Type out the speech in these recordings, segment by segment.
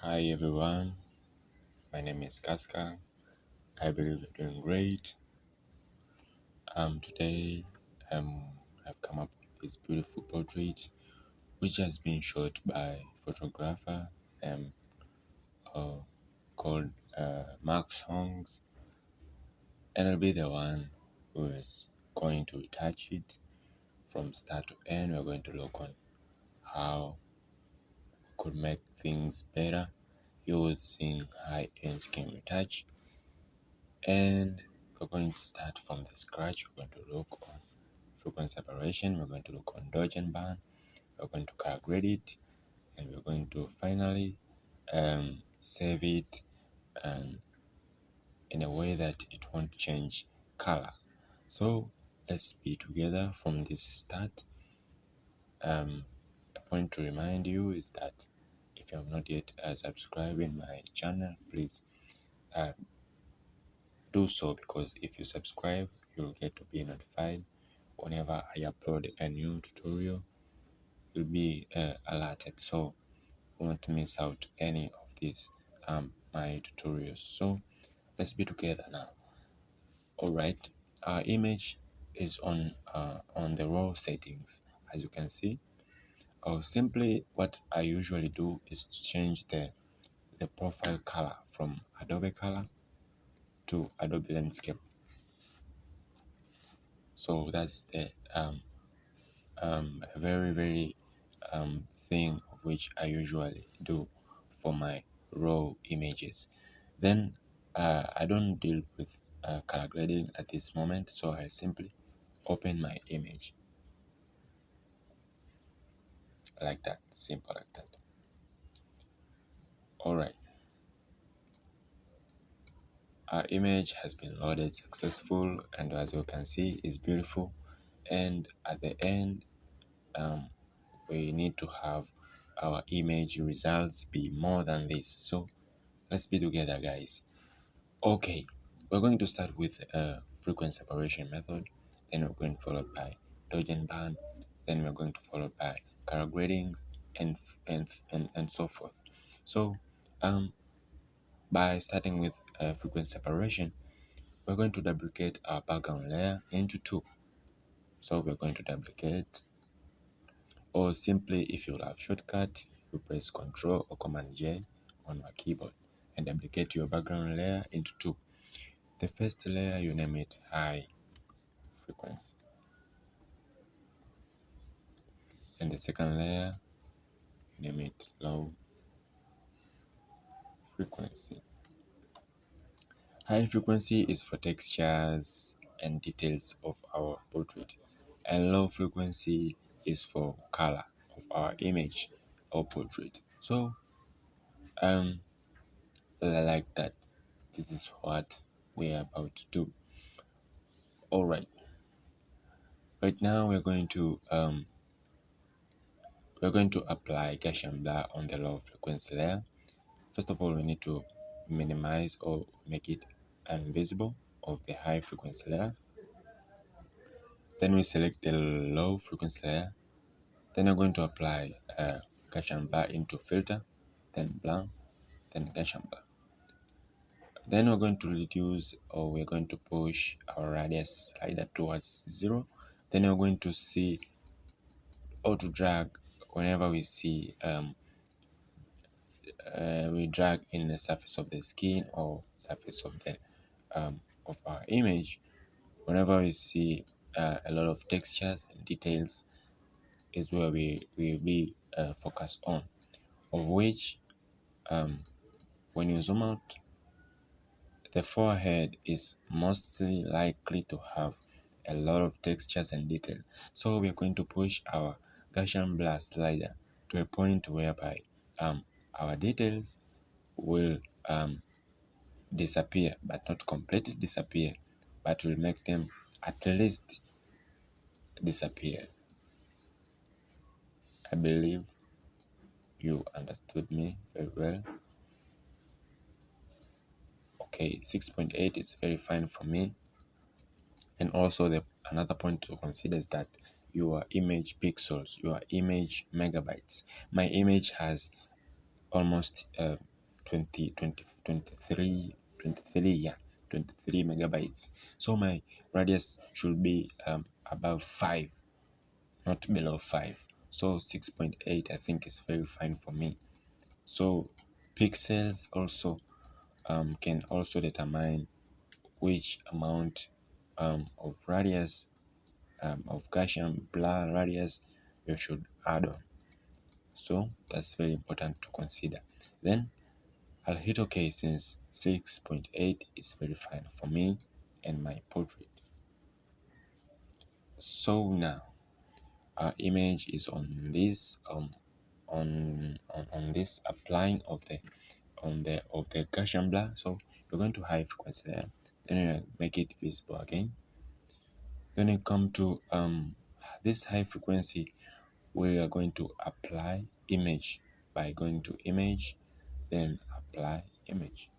Hi everyone, my name is Kaska. I believe you're doing great. Today I've come up with this beautiful portrait which has been shot by photographer uh, called Mark Songs, and I'll be the one who is going to retouch it from start to end. We're going to look on how we could make things better using high-end skin retouch. And we're going to start from the scratch. We're going to look on frequency separation, we're going to look on dodge and burn, we're going to color grade it, and we're going to finally save it in a way that it won't change color. So let's be together from this start. A point to remind you is that if you have not yet subscribed in my channel, please do so, because if you subscribe you'll get to be notified whenever I upload a new tutorial. You'll be alerted, so you won't miss out any of these my tutorials. So let's be together now. All right, our image is on the raw settings, as you can see. Simply what I usually do is to change the profile color from Adobe Color to Adobe Landscape. So that's the very thing of which I usually do for my raw images. Then I don't deal with color grading at this moment, so I simply open my image like that, simple like that. All right, our image has been loaded successful, and as you can see, it's beautiful. And at the end, we need to have our image results be more than this. So let's be together, guys. Okay, we're going to start with frequency separation method, then we're going to follow by dodge and burn, then we're going to follow by color gradings and so forth. So by starting with frequency separation, we're going to duplicate our background layer into two. So we're going to duplicate, or simply if you have shortcut, you press Ctrl or Command J on your keyboard and duplicate your background layer into two. The first layer, you name it high frequency, and the second layer, you name it low frequency. High frequency is for textures and details of our portrait, and low frequency is for color of our image or portrait. So like that, this is what we are about to do. All right, right now we're going to apply Gaussian blur on the low frequency layer. First of all, we need to minimize or make it invisible of the high frequency layer. Then we select the low frequency layer. Then we're going to apply Gaussian blur into filter, then blur, then Gaussian blur. Then we're going to reduce, or we're going to push our radius slider towards 0. Then we're going to see, or to drag whenever we see we drag in the surface of the skin or surface of the of our image. Whenever we see a lot of textures and details is where we will be focused on, of which when you zoom out, the forehead is mostly likely to have a lot of textures and detail. So we are going to push our Gaussian blur slider to a point whereby our details will disappear, but not completely disappear, but will make them at least disappear. I believe you understood me very well. Okay, 6.8 is very fine for me. And also another point to consider is that your image pixels, your image megabytes. My image has almost 23 megabytes. So my radius should be above 5, not below 5. So 6.8 I think is very fine for me. So pixels also can also determine which amount of radius of Gaussian blur radius you should add on. So that's very important to consider. Then I'll hit OK since 6.8 is very fine for me and my portrait. So now our image is on this on this applying of the Gaussian blur. So you're going to high frequency layer, then you make it visible again. Then you come to this high frequency, we are going to apply image by going to image, then apply image.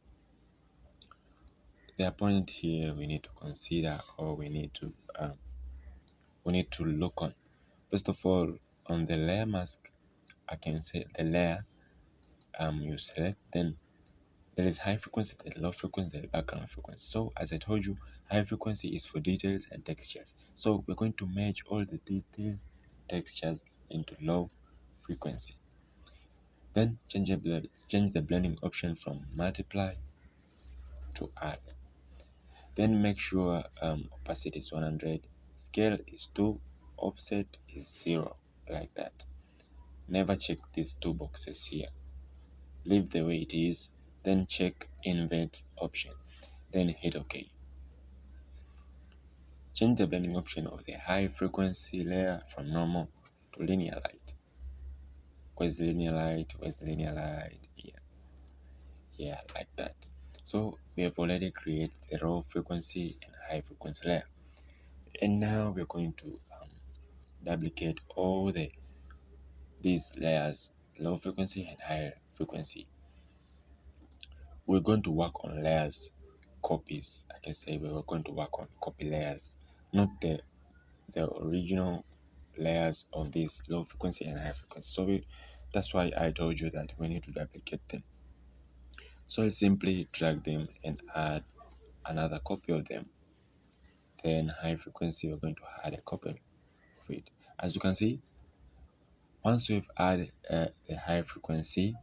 The point here we need to consider, or we need to look on. First of all, on the layer mask, I can say the layer you select, then there is high frequency, the low frequency, the background frequency. So as I told you, high frequency is for details and textures. So we're going to merge all the details and textures into low frequency. Then change the blending option from multiply to add. Then make sure opacity is 100, scale is 2, offset is 0, like that. Never check these two boxes here. Leave the way it is, then check invert option, then hit OK. Change the blending option of the high frequency layer from normal to linear light. Where's the linear light? Where's the linear light? Yeah, like that. So we have already created the low frequency and high frequency layer. And now we're going to duplicate all these layers, low frequency and high frequency. We're going to work on layers copies. I can say we're going to work on copy layers, not the original layers of this low frequency and high frequency. So that's why I told you that we need to duplicate them. So I'll simply drag them and add another copy of them. Then high frequency, we're going to add a copy of it. As you can see, once we've added the high frequency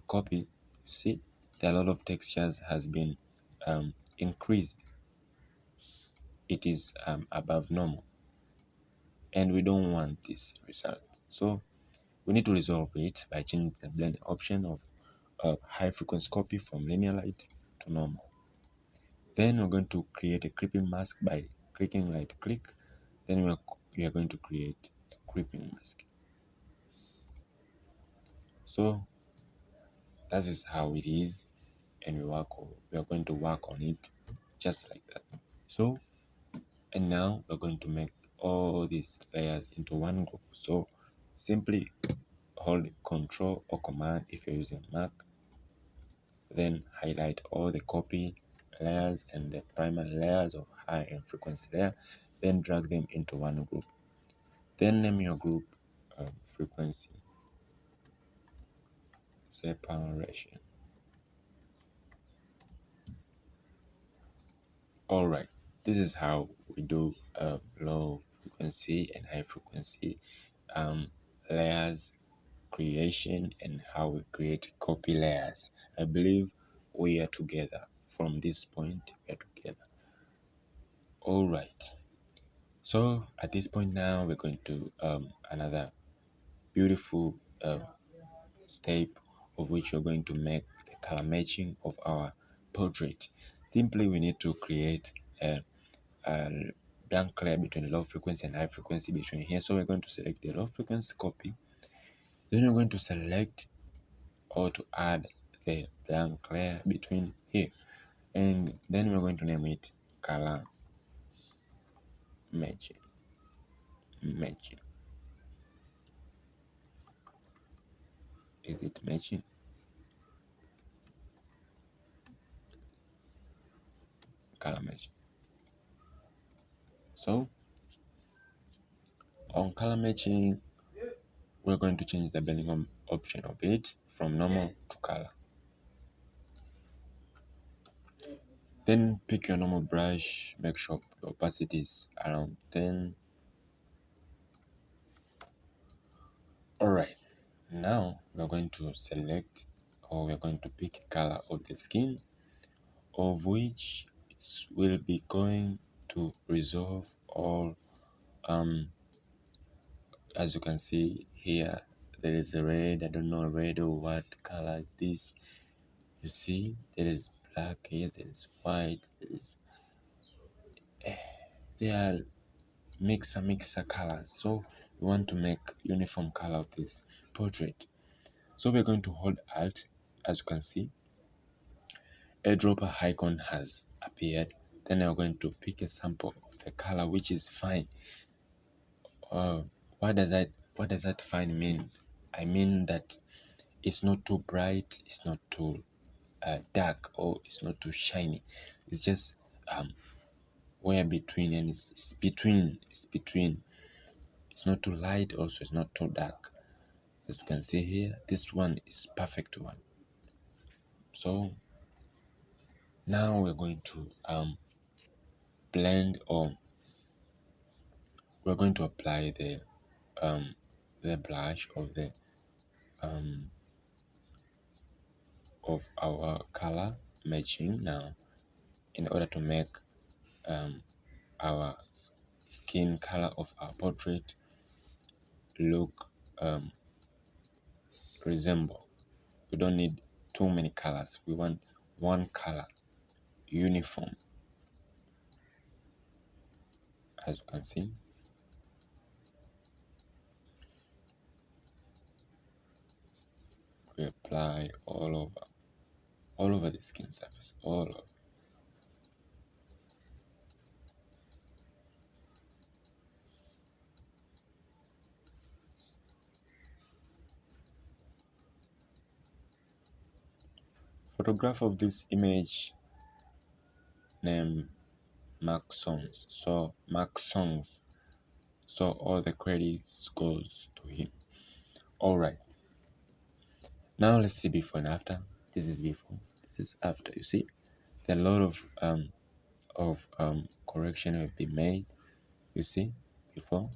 copy, you see that a lot of textures has been increased. It is above normal, and we don't want this result. So we need to resolve it by changing the blend option of high frequency copy from linear light to normal. Then we're going to create a creeping mask by clicking right click. Then we are going to create a creeping mask. So that is how it is, and we are going to work on it just like that. So, and now we're going to make all these layers into one group. So simply hold Control or Command if you're using Mac, then highlight all the copy layers and the primary layers of high and frequency layer, then drag them into one group. Then name your group frequency separation. Alright, this is how we do low frequency and high frequency layers creation, and how we create copy layers. I believe we are together. From this point, we are together. Alright, so at this point now, we're going to another beautiful step, of which we're going to make the color matching of our portrait. Simply, we need to create a blank layer between low frequency and high frequency between here. So we're going to select the low frequency copy, then we're going to select or to add the blank layer between here, and then we're going to name it color matching. Is it matching? Color matching. So on color matching, we're going to change the blending option of it from normal to color. Then pick your normal brush, make sure your opacity is around 10. Alright, now we're going to select, or we're going to pick color of the skin, of which it will be going to resolve all. As you can see here, there is a red. I don't know red or what color is this. You see, there is black here, there is white, there are mixer colors. So we want to make uniform color of this portrait. So we're going to hold Alt. As you can see, a dropper icon has appeared. Then I'm going to pick a sample of the color which is fine. What does that fine mean? I mean that it's not too bright, it's not too dark, or it's not too shiny. It's just where between, and it's between. It's not too light, also it's not too dark. As you can see here, this one is perfect one. So now we're going to blend, or we're going to apply the blush of our color matching now, in order to make our skin color of our portrait look resemble. We don't need too many colors. We want one color, uniform. As you can see, we apply all over the skin surface, all over. Photograph of this image named Mark Songs. So Mark Songs. So all the credits goes to him. Alright. Now let's see before and after. This is before. This is after. You see, there are a lot of correction have been made. You see, before,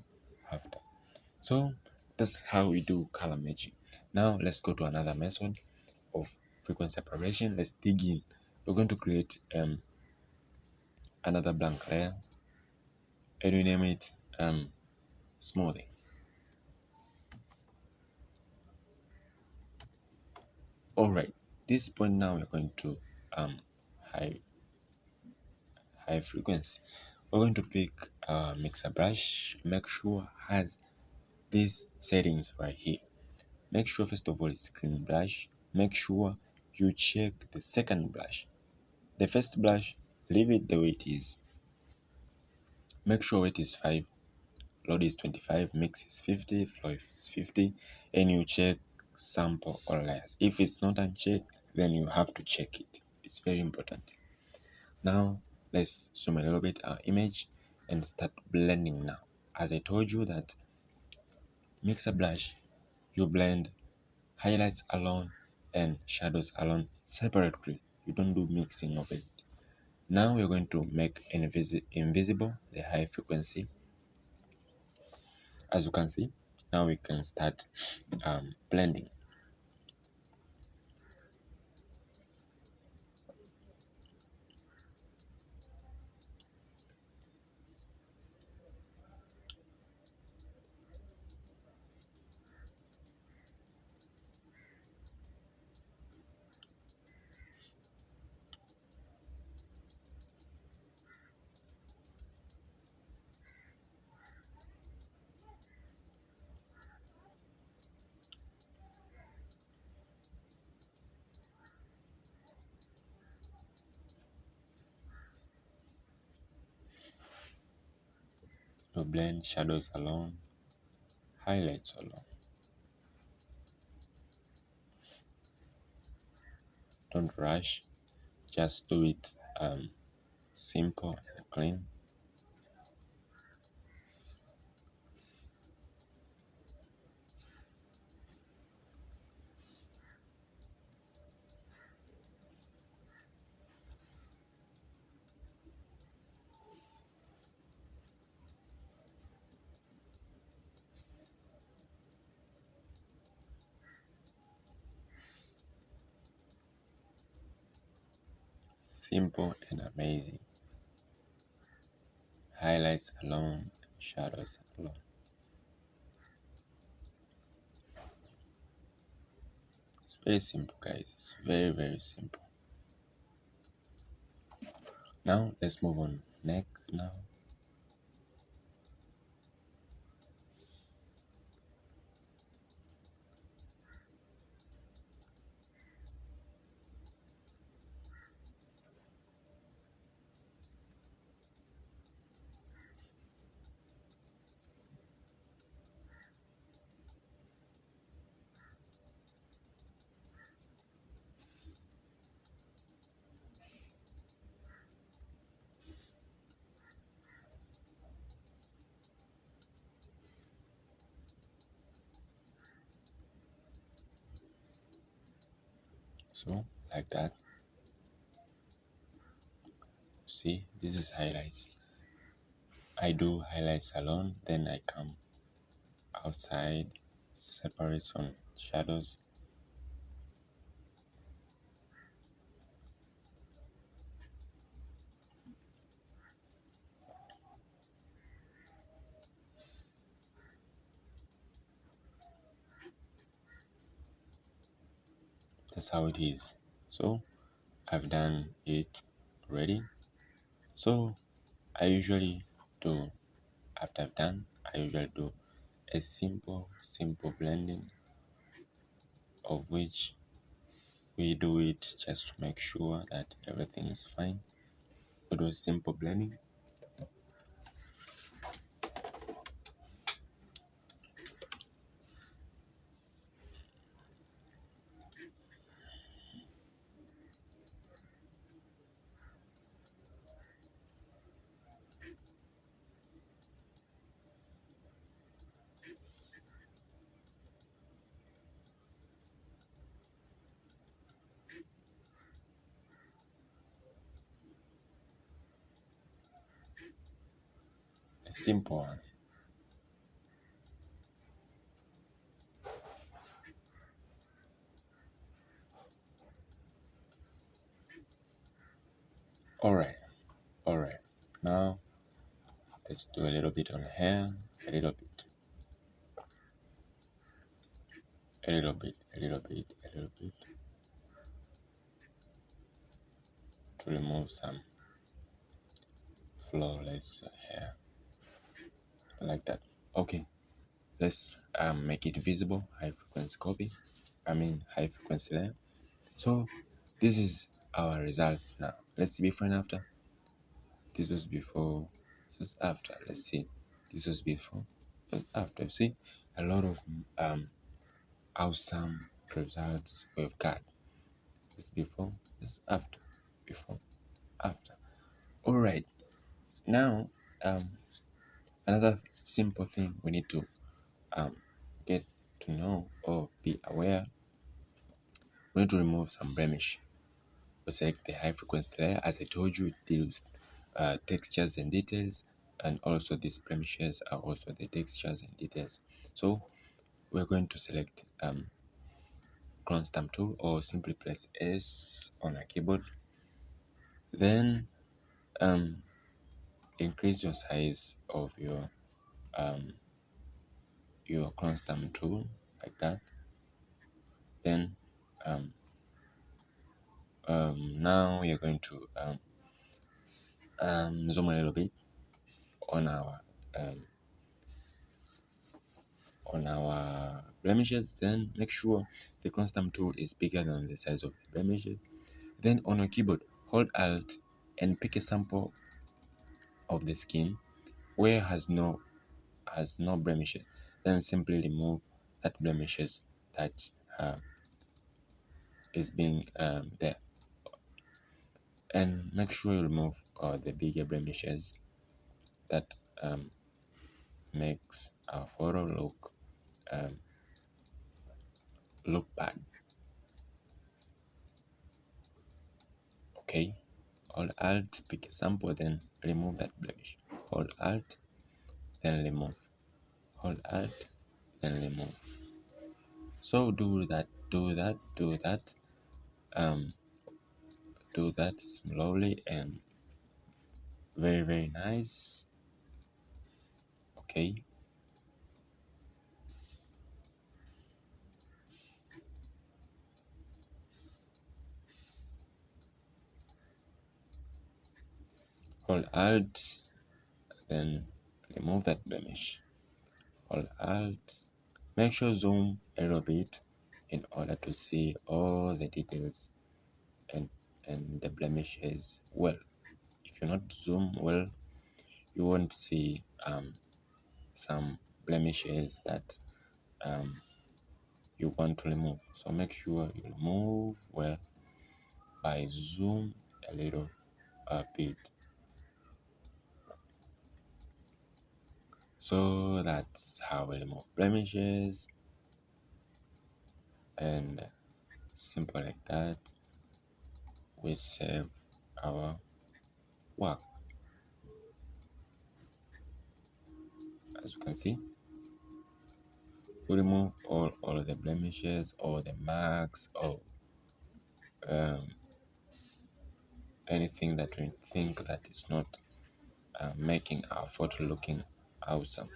after. So that's how we do color matching. Now let's go to another method of frequency separation. Let's dig in. We're going to create another blank layer, and we name it smoothing. Alright, this point now we're going to high frequency. We're going to pick a mixer brush. Make sure has these settings right here. Make sure first of all it's clean brush. Make sure you check the second brush. The first brush, leave it the way it is. Make sure weight is 5, load is 25, mix is 50, flow is 50, and you check sample or layers. If it's not unchecked, then you have to check it. It's very important. Now let's zoom a little bit our image and start blending now. As I told you that mixer brush, you blend highlights alone and shadows alone separately. You don't do mixing of it. Now we're going to make invisible the high frequency. As you can see, now we can start blending. You blend shadows alone, highlights alone. Don't rush, just do it simple and clean. Simple and amazing. Highlights alone, shadows alone. It's very simple, guys. It's very, very simple. Now let's move on. Neck now. So like that. See, this is highlights. I do highlights alone, then I come outside, separate some shadows. That's how it is. So I've done it already. So I usually do, after I've done, I usually do a simple blending, of which we do it just to make sure that everything is fine. We do a simple blending. A simple one. Alright. Now let's do a little bit on hair, a little bit, to remove some flawless hair, like that. Okay, let's make it visible. High frequency copy. High frequency layer. So this is our result now. Let's see before and after. This was before, this was after. Let's see. This was before, this was after. See, a lot of awesome results we've got. This before, this after, before, after. All right. Now, another simple thing we need to get to know or be aware. We need to remove some blemish. We select the high frequency layer. As I told you, it deals with textures and details, and also these blemishes are also the textures and details. So we're going to select clone stamp tool, or simply press S on a keyboard. Then increase your size of your clone stamp tool, like that. Then now you're going to zoom a little bit on our blemishes. Then make sure the clone stamp tool is bigger than the size of the blemishes. Then on your keyboard, hold Alt and pick a sample of the skin where has no blemishes. Then simply remove that blemishes that is being there, and make sure you remove the bigger blemishes that makes our photo look bad. Okay, hold Alt, pick a sample, then remove that blemish. Hold Alt, then remove. Hold Alt, then remove. So do that. do that slowly and very nice. Okay, hold Alt, then remove that blemish. Hold Alt, make sure zoom a little bit in order to see all the details and the blemishes well. If you not zoom well, you won't see some blemishes that you want to remove. So make sure you remove well by zoom a little bit. So that's how we remove blemishes, and simple like that we save our work. As you can see, we remove all the blemishes, all the marks, or um, anything that we think that is not making our photo looking awesome.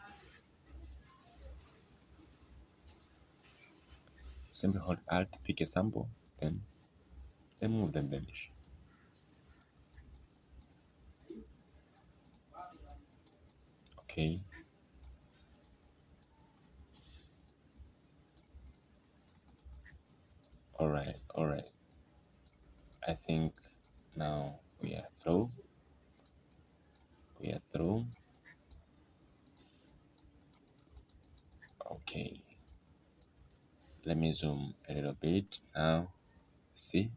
Simply hold Alt, pick a sample, then remove the blemish. Okay, all right. I think now we are through. We are through. Okay, let me zoom a little bit now. See,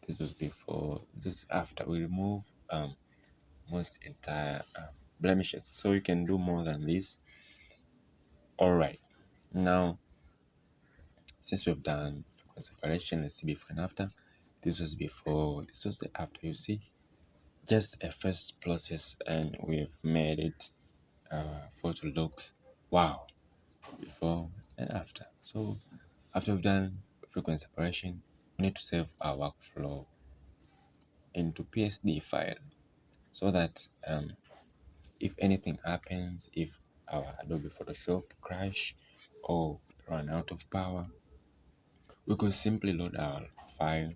this was before, this is after we remove most entire blemishes. So you can do more than this. All right, now since we've done frequent separation, let's see before and after. This was before, this was the after. You see, just a first process and we've made it photo looks wow before and after. So after we've done frequent separation, we need to save our workflow into PSD file so that if anything happens, if our Adobe Photoshop crash or run out of power, we could simply load our file,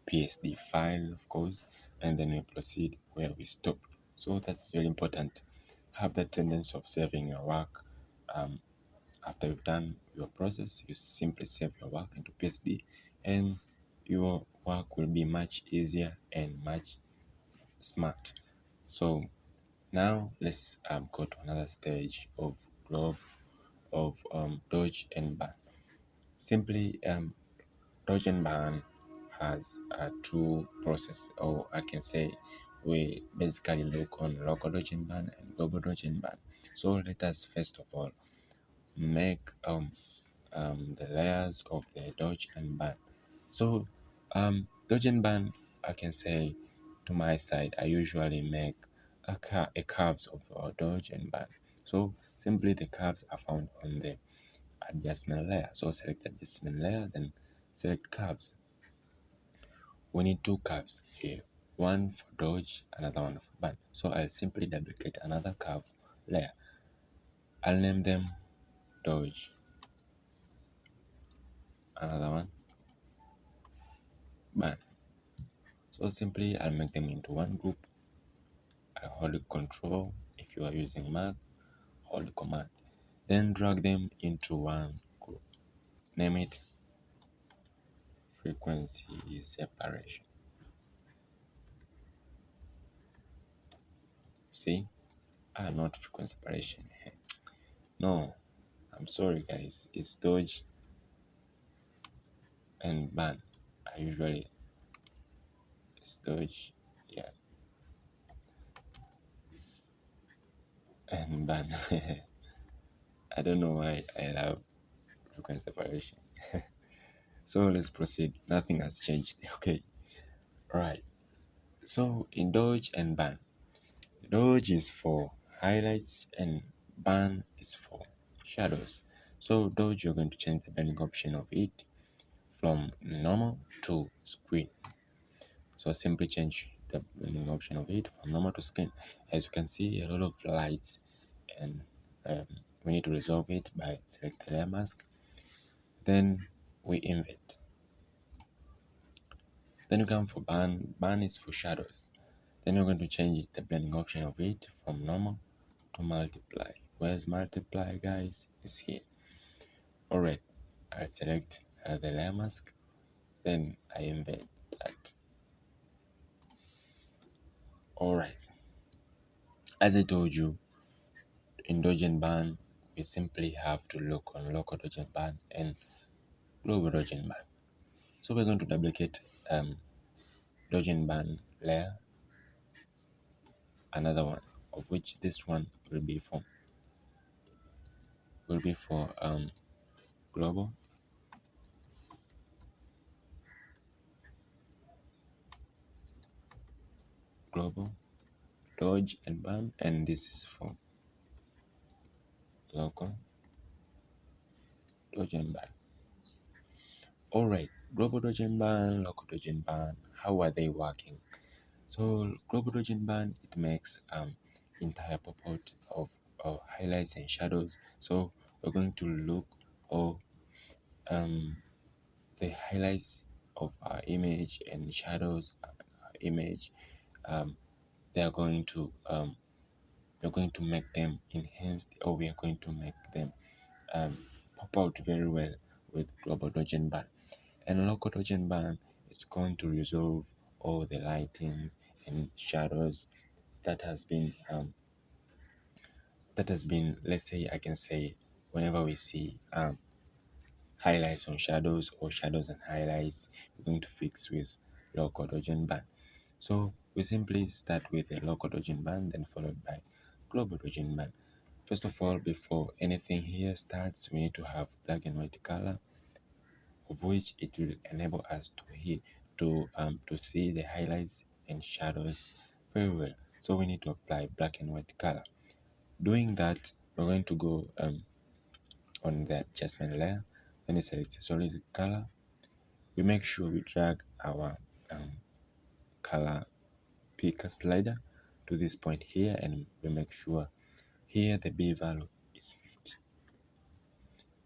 PSD file of course, and then we proceed where we stopped. So that's very important. Have that tendency of saving your work. After you've done your process, you simply save your work into PSD, and your work will be much easier and much smart. So now let's go to another stage of globe of dodge and burn. Simply dodge and burn has two processes, or I can say we basically look on local dodge and burn and global dodge and burn. So let us first of all make the layers of the dodge and burn. So dodge and burn, I can say to my side, I usually make a curves of dodge and burn. So simply the curves are found on the adjustment layer. So select adjustment layer, then select curves. We need two curves here, one for dodge, another one for burn. So I'll simply duplicate another curve layer. I'll name them dodge, another one burn. So simply I'll make them into one group. I hold Control if you are using Mac, hold Command. Then drag them into one group. Name it frequency separation. See? Not frequency separation. No, I'm sorry guys. It's dodge and burn. I usually it's dodge, yeah, and burn. I don't know why I love frequency separation. So let's proceed. Nothing has changed. Okay. Right. So in dodge and burn, dodge is for highlights and burn is for shadows. So dodge, you're going to change the blending option of it from normal to screen. So simply change the blending option of it from normal to screen. As you can see, a lot of lights, and we need to resolve it by select the layer mask. Then we invert. Then you come for burn. Burn is for shadows. Then you're going to change the blending option of it from normal to multiply. Where's multiply, guys? Is here. Alright, I select the layer mask. Then I invert that. Alright, as I told you, in dodge and burn, we simply have to look on local dodge and burn and global dodge and burn. So we're going to duplicate dodge and burn layer, another one, of which this one will be for global, dodge and burn, and this is for local dodge and burn. Alright, global dodge and burn, local dodge and burn, how are they working? So global dodge and burn, it makes entire pop-out of highlights and shadows. So we're going to look all the highlights of our image and shadows of our image. They are going to we're going to make them enhanced, or we are going to make them pop out very well with global dodge and burn. And local dodge and burn is going to resolve all the lightings and shadows that has been let's say, I can say, whenever we see highlights on shadows or shadows and highlights, we're going to fix with local dodge and burn. So we simply start with a local dodge and burn, then followed by global dodge and burn. First of all, before anything here starts, we need to have black and white color, of which it will enable us to see the highlights and shadows very well. So we need to apply black and white color. Doing that, we're going to go on the adjustment layer. Then you select solid color. We make sure we drag our color picker slider to this point here, and we make sure here the B value is 50.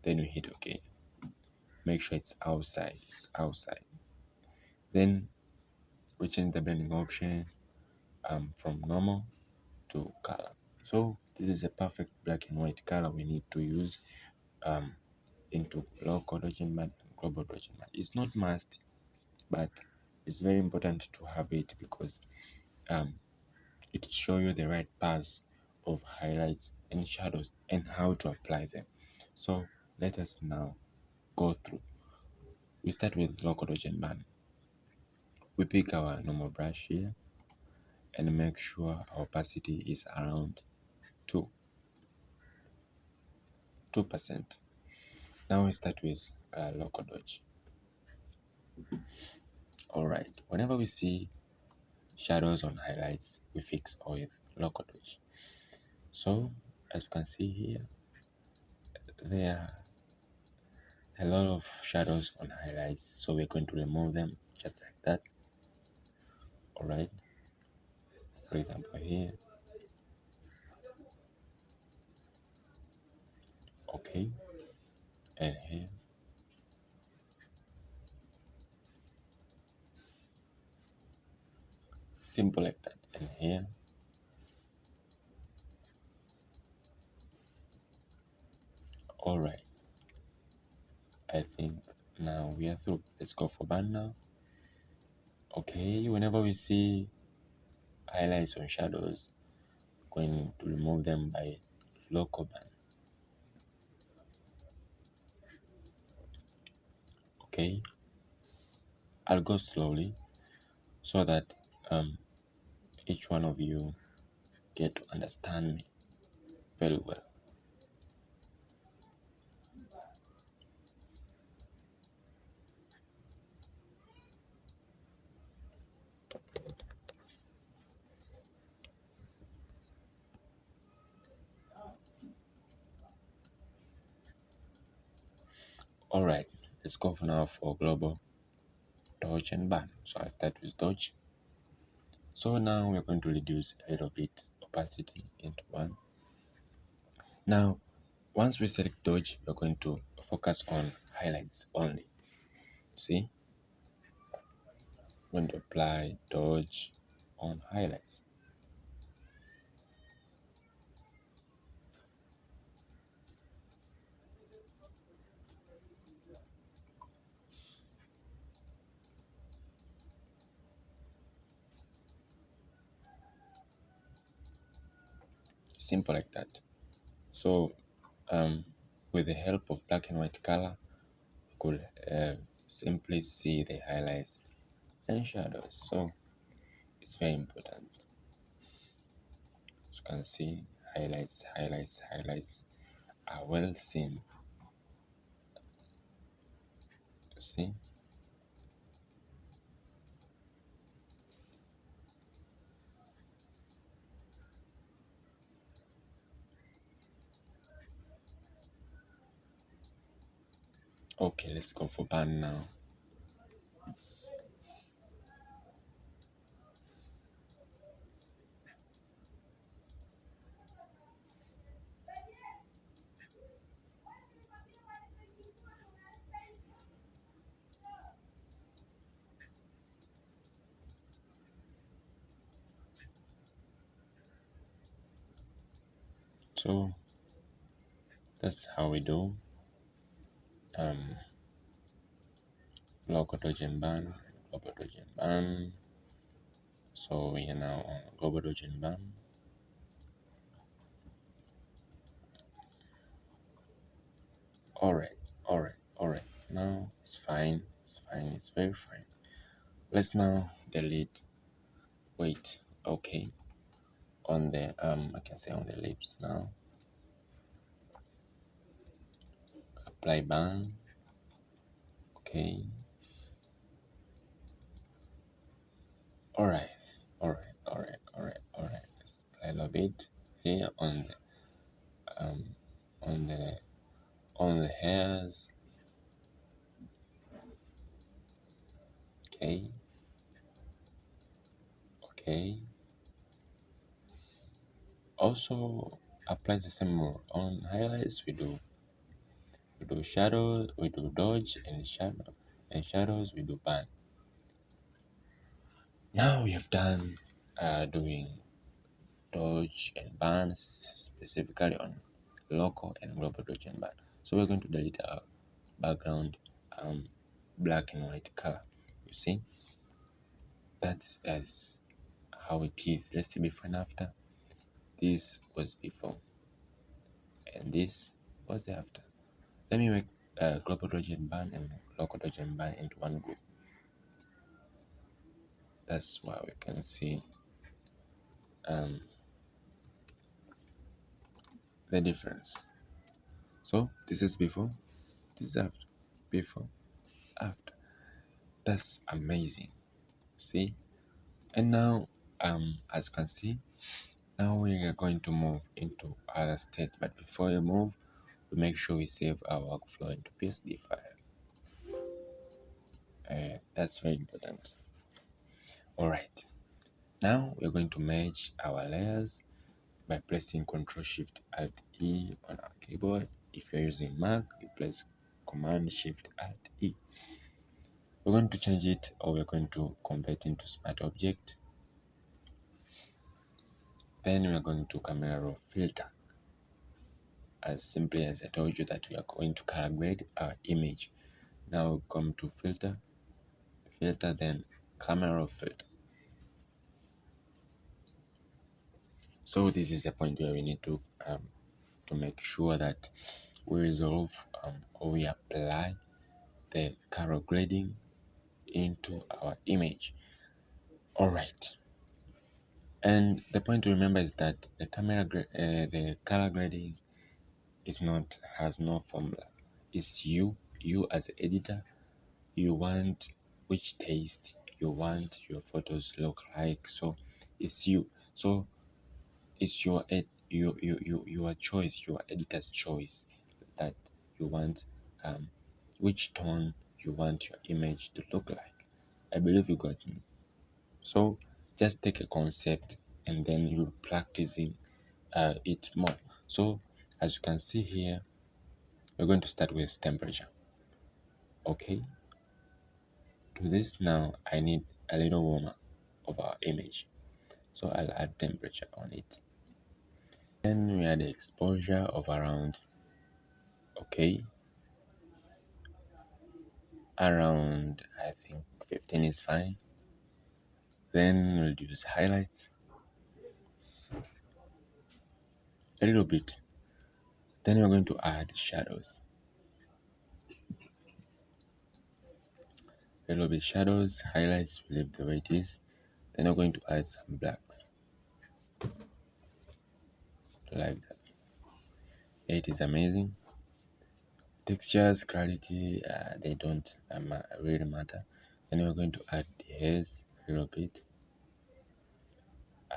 Then we hit OK. Make sure it's outside. Then we change the blending option from normal to color. So this is a perfect black and white color we need to use into local dodge and burn and global dodge and burn. It's not must, but it's very important to have it because it will show you the right paths of highlights and shadows and how to apply them. So let us now go through. We start with local dodge and burn. We pick our normal brush here and make sure our opacity is around 2%. Now we start with local dodge. Alright, whenever we see shadows on highlights, we fix all with local dodge. So as you can see here, there are a lot of shadows on highlights, so we're going to remove them just like that. Alright, for example here. Okay, and here. Simple like that. And here. Alright, I think now we are through. Let's go for burn now. Okay, whenever we see highlights on shadows, going to remove them by local burn. Okay, I'll go slowly so that each one of you get to understand me very well. Alright, let's go for now for global dodge and burn. So I'll start with dodge. So now we're going to reduce a little bit opacity into 1. Now, once we select dodge, we're going to focus on highlights only. See? I'm going to apply dodge on highlights. Simple like that. So with the help of black and white color, we could simply see the highlights and shadows. So it's very important. As you can see, highlights are well seen. You see? Okay, let's go for burn now. So that's how we do local dodge and burn, global dodge and burn. So we are now on global dodge and burn. Alright. Now it's fine. It's very fine. Let's now delete. Wait, okay. On the I can say on the lips now. Apply burn. Okay. Alright. Let's apply a little bit here on the on the hairs. Okay. Also applies the same rule. On highlights we do shadow, we do dodge and shadows we do burn. Now we have done doing dodge and burn specifically on local and global dodge and burn. So we're going to delete our background black and white color. You see, that's as how it is. Let's see before and after. This was before and this was the after. Let me make global dodge and burn and local dodge and burn into one group. That's why we can see the difference. So this is before, this is after, before, after. That's amazing. See? And now as you can see, now we are going to move into other state. But before we move, we make sure we save our workflow into PSD file. That's very important. Alright. Now we're going to merge our layers by pressing Ctrl Shift Alt E on our keyboard. If you're using Mac, you press Command Shift Alt E. We're going to change it, or we're going to convert into Smart Object. Then we're going to Camera Raw Filter. As simply as I told you that we are going to color grade our image. Now we come to Filter, then Camera Raw Filter. So this is a point where we need to make sure that we resolve or we apply the color grading into our image. Alright, and the point to remember is that the the color grading has no formula. It's you as an editor. You want which taste you want your photos look like. So it's you. So it's your choice, your editor's choice, that you want which tone you want your image to look like. I believe you got me. So just take a concept and then you're practicing it more. So as you can see here, we're going to start with temperature. Okay, to this now I need a little warmer of our image, so I'll add temperature on it. Then we add the exposure of around, okay, around I think 15 is fine. Then we'll use highlights a little bit. Then we're going to add shadows, a little bit shadows, highlights, we leave the way it is. Then we're going to add some blacks like that. It is amazing. Textures, clarity, they don't really matter. Then we're going to add the hairs a little bit,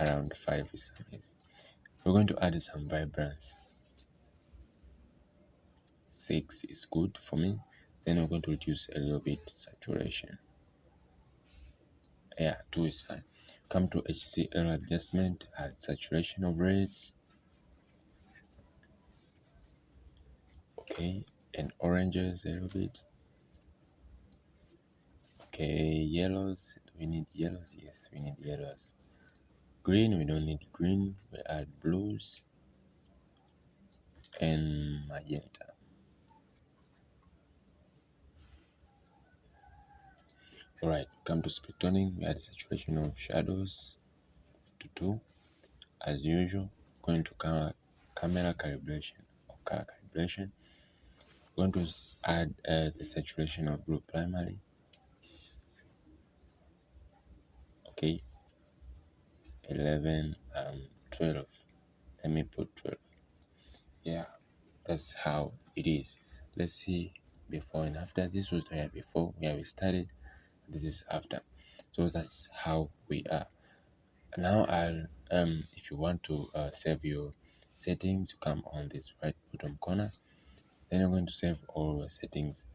around 5 is amazing. We're going to add some vibrance. 6 is good for me. Then we're going to reduce a little bit saturation. Yeah, 2 is fine. Come to HCL adjustment, add saturation of reds. Okay, and oranges a little bit. Okay, yellows. Do we need yellows? Yes, we need yellows. Green, we don't need green. We add blues and magenta. Alright, come to split toning. We add saturation of shadows to 2. As usual, going to camera calibration or color calibration. We're going to add the saturation of blue primary. Okay, 11, 12. Let me put 12. Yeah, that's how it is. Let's see before and after. This was where before where we started. This is after. So that's how we are. Now I'll if you want to save your settings, you come on this right bottom corner. Then you're going to save all your settings,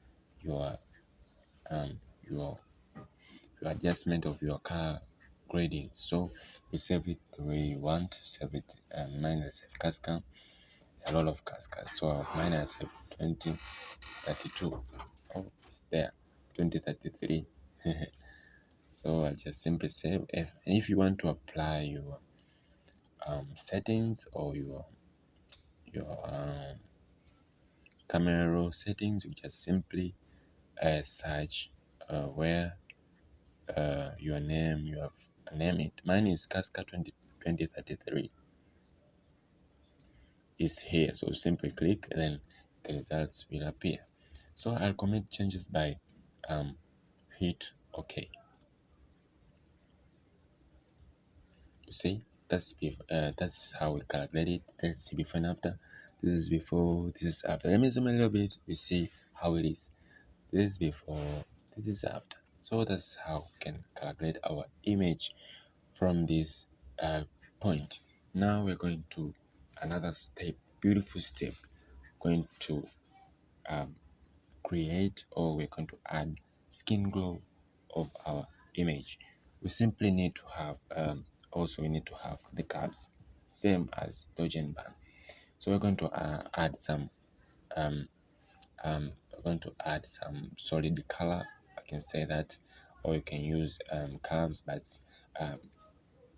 your um your your adjustment of your color grading. So you save it the way you want. Save it. Mine is save Cascade. A lot of cascades. So mine I save 2032. Oh, it's there. 2033. So I'll just simply save. If you want to apply your settings or your camera roll settings, you just simply search where your name you have name it. Mine is Casca 2033 is here, so simply click and then the results will appear. So I'll commit changes by hit OK. You see, that's how we calculate it. Let's see before and after. This is before, this is after. Let me zoom a little bit. You see how it is. This is before, this is after. So that's how we can calculate our image from this point. Now we're going to another step, beautiful step. Going to create, or we're going to add skin glow of our image. We simply need to have also we need to have the curves, same as dodge and burn. So we're going to add some we're going to add some solid color, I can say that, or you can use curves, but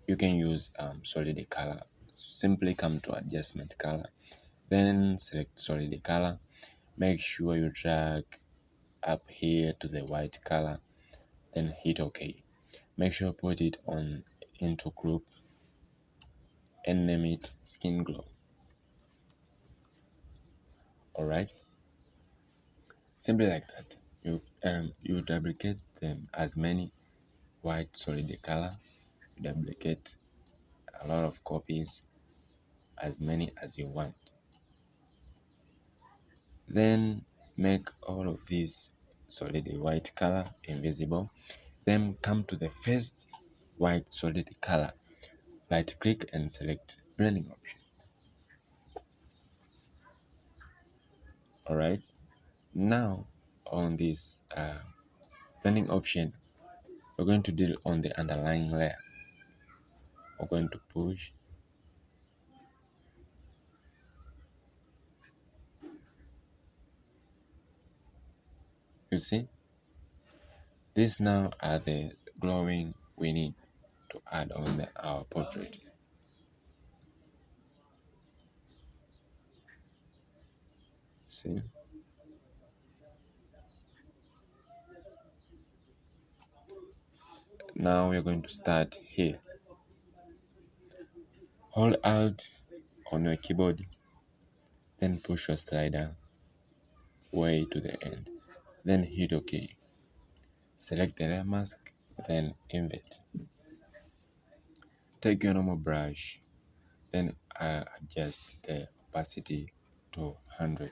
you can use solid color. Simply come to adjustment color, then select solid color. Make sure you drag up here to the white color, then hit OK. Make sure put it on into group and name it skin glow. Alright, simply like that. You duplicate them as many white solid color. You duplicate a lot of copies, as many as you want. Then make all of these solid white color invisible. Then come to the first white solid color. Right click and select blending option. Alright, now on this blending option, We're going to deal on the underlying layer. We're going to push. You see, these now are the glowing we need to add on our portrait. See? Now we're going to start here. Hold Alt on your keyboard, then push your slider way to the end. Then hit OK. Select the layer mask, then invert. Take your normal brush, then adjust the opacity to 100.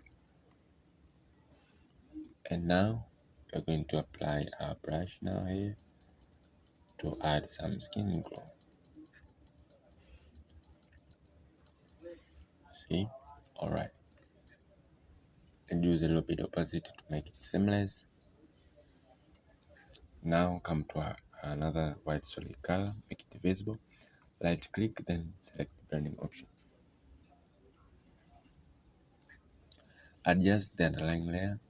And now we're going to apply our brush now here to add some skin glow. See? Alright. And use a little bit of opacity to make it seamless. Now come to another white solid color, make it visible. Right click, then select the blending option. Adjust the underlying layer.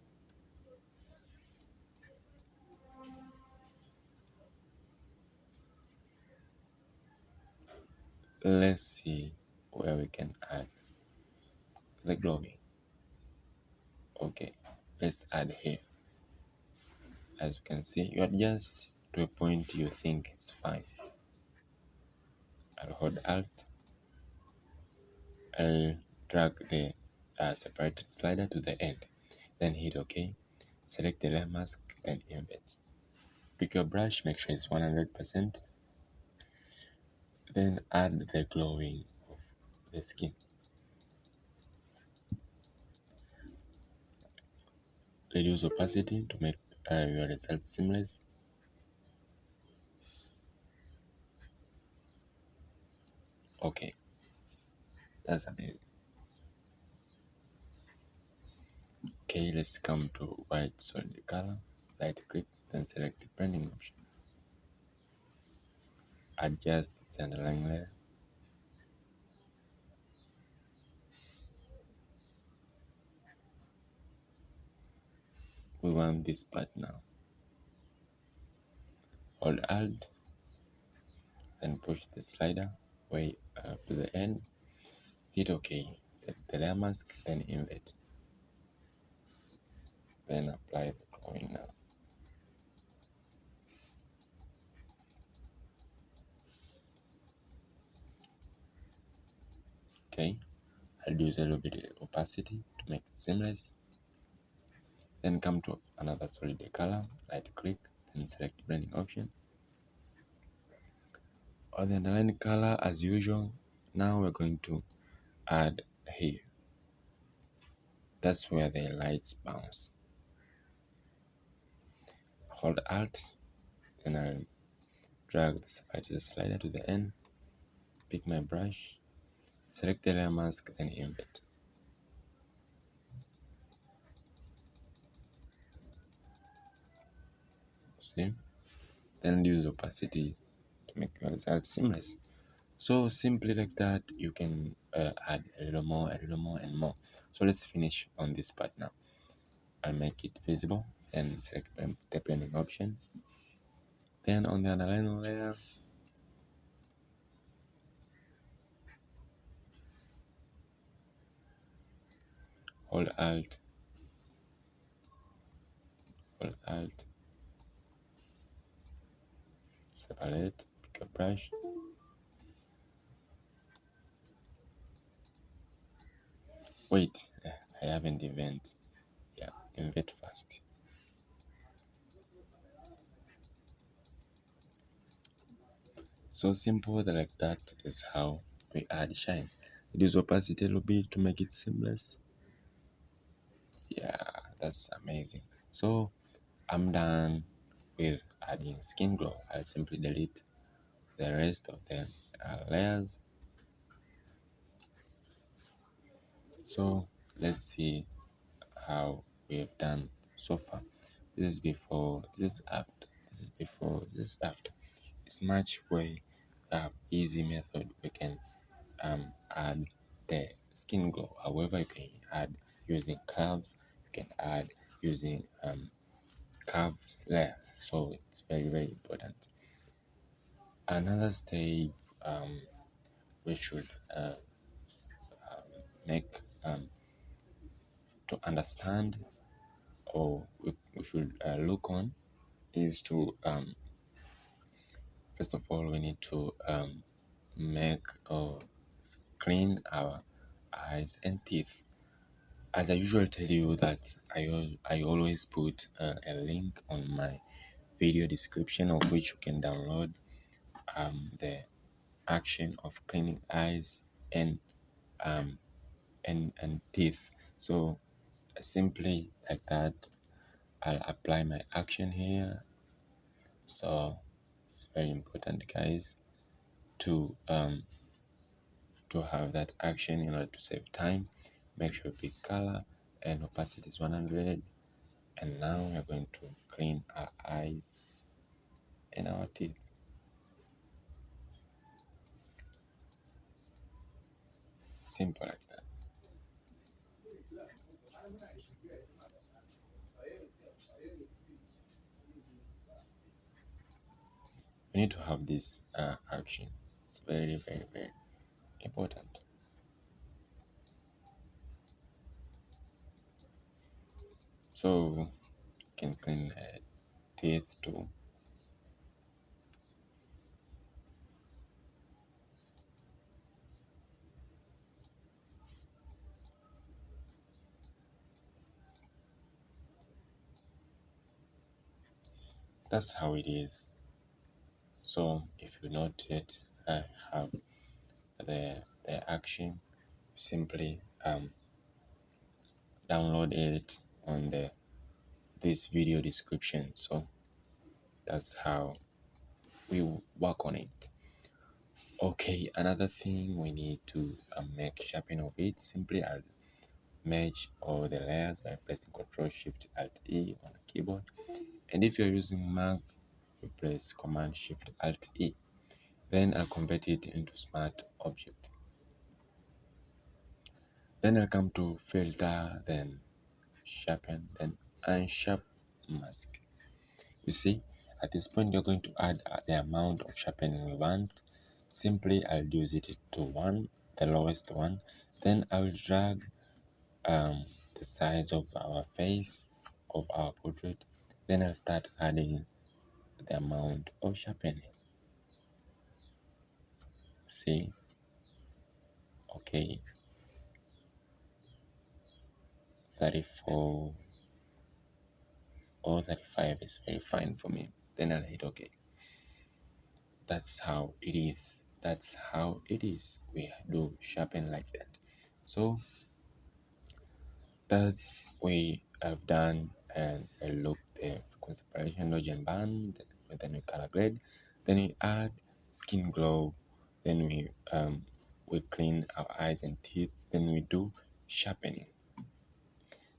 Let's see where we can add the glowing. Okay, let's add here. As you can see, you adjust to a point you think it's fine. I'll hold Alt. I'll drag the separated slider to the end. Then hit OK. Select the layer mask, then invert. Pick your brush, make sure it's 100%. Then add the glowing of the skin. Reduce opacity to make your result seamless. Okay, that's amazing. Okay, let's come to white solid color. Right click, then select the blending option. Adjust the underlying layer. We want this part now. Hold Alt, then push the slider way up to the end. Hit OK. Set the layer mask, then invert. Then apply the glowing now. Okay, I'll use a little bit of opacity to make it seamless. Then come to another solid color, right click, then select the blending option. On the underlying color, as usual, now we're going to add here. That's where the lights bounce. Hold Alt, then I'll drag the separated slider to the end, pick my brush, select the layer mask, then invert. See? Then use opacity to make your result seamless. So simply like that, you can add a little more, and more. So let's finish on this part now. I'll make it visible and select the blending option. Then on the underlying layer, hold Alt, separate, pick a brush. Wait, I haven't invent. Yeah, invert first. So simple like that is how we add shine. Reduce opacity a little bit to make it seamless. Yeah, that's amazing. So I'm done with adding skin glow. I'll simply delete the rest of the layers. So let's see how we have done so far. This is before, this is after, this This is before, this is after. It's much way easy method. We can add the skin glow. However, you can add using curves, you can add using curves layers. So it's very, very important. Another step we should make to understand, or we should look on, is to first of all we need to make or clean our eyes and teeth. As I usually tell you that I always put a link on my video description, of which you can download the action of cleaning eyes and teeth. So simply like that, I'll apply my action here. So it's very important, guys, to have that action in order to save time. Make sure you pick color and opacity is 100. And now we're going to clean our eyes and our teeth. Simple like that. We need to have this action. It's very, very, very important. So you can clean the teeth too. That's how it is. So if you not yet have the action, simply download it on this video description. So that's how we work on it. Okay, another thing we need to make sharpening of it. Simply I'll merge all the layers by pressing Ctrl Shift Alt E on the keyboard, and if you're using Mac, you press Command Shift Alt E. Then I'll convert it into Smart Object. Then I'll come to Filter, then Sharpen, then Unsharp Mask. You see, at this point you're going to add the amount of sharpening we want. Simply I'll reduce it to 1, the lowest one. Then I will drag the size of our face, of our portrait. Then I'll start adding the amount of sharpening. See, okay, 34 or 35 is very fine for me. Then I'll hit OK. That's how it is. That's how it is. We do sharpen like that. So that's we have done, and I look the frequency separation, dodge and band, then we color grade, then we add skin glow, then we clean our eyes and teeth, then we do sharpening.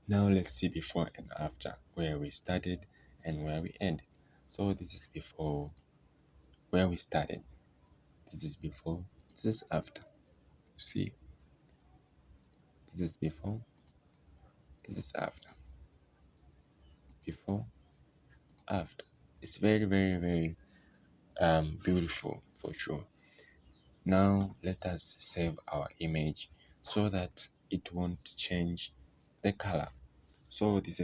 Now let's see before and after, where we started and where we ended. So this is before, where we started. This is before, this is after. See, this is before, this is after. Before, after. It's very, very, very beautiful for sure. Now let us save our image so that it won't change the color. So this is